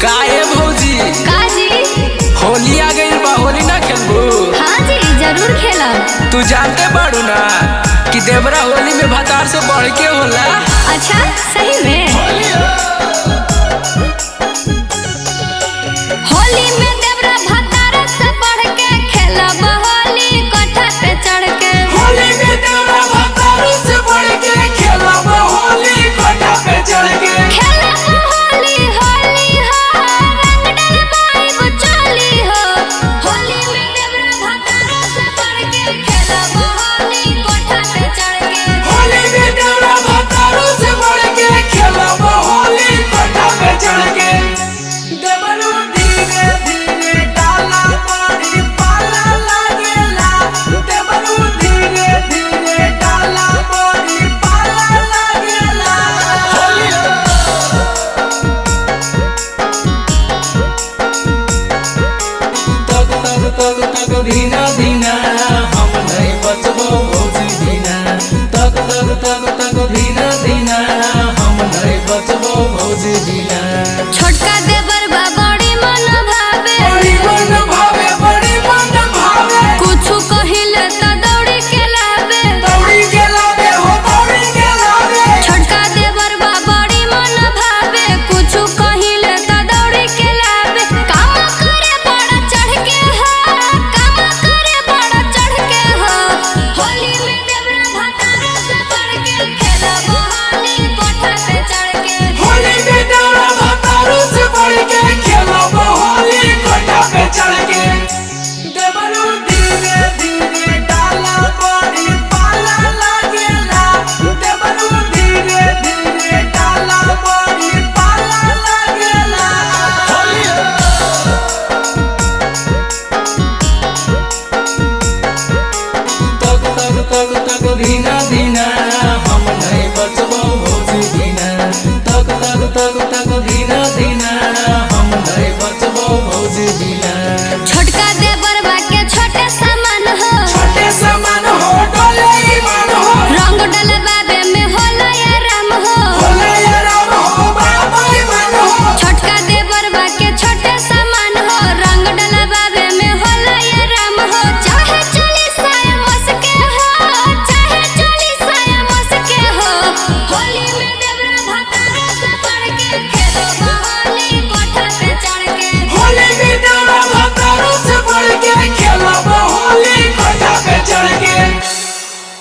काहे भौजी काजी होली आ गई बा, होली ना खेलबू? हाँ जी जरूर खेलब। तू जानते बाड़ू ना कि देवरा होली में भतार से बढ़ के होला। अच्छा सही में होली में देवरा भतार से बढ़ के खेलब होली कोठा पे चढ़ के। होली में देवरा भतार से बढ़ के खेलब होली कोठा पे चढ़ के। खेलब होली होली हो रंग डलवाई वो चोली हो। होली में देवरा भतार से बढ़ के खेलब होली कोठा पे चढ़ के। होली में देवरा भतार से बढ़ के खेलब होली कोठा पे चढ़ के। देवरू धीरे धीरे डाला बड़ी पाला लागेला। देवरू धीरे धीरे डाला बड़ी पाला लागेला। होली तक तक तक तक धीना धीना हम नहीं बचबो भौजी धीना। तक तक तक तक धीना धीना हम नहीं बचबो भौजी धीना। छोटका देवर बा बड़ी मन भावे। बड़ी मन भावे, बड़ी मन भावे। कुछु कहिले त दौड़ी के लावे। दौड़ी के लावे हो, दौड़ी के लावे। छोटका देवर बा बड़ी मन भावे। कुछु कहिले त दौड़ी के लावे। काम करे बड़ा चढ़ के हो, काम करे बड़ा चढ़ के हो। होली में देवरा भतार से बढ़ के खेलब होली कोठा पे चढ़ के। होली में देवरा भतार से बढ़ के खेलब होली कोठा पे चढ़ के। देवरू धीरे धीरे डाला बड़ी पाला लागेला। देवरू धीरे धीरे डाला बड़ी पाला लागेला। होली तक तक तक तक धीना धीना हम नहीं बचबो भौजी धीना। तक तक तक तक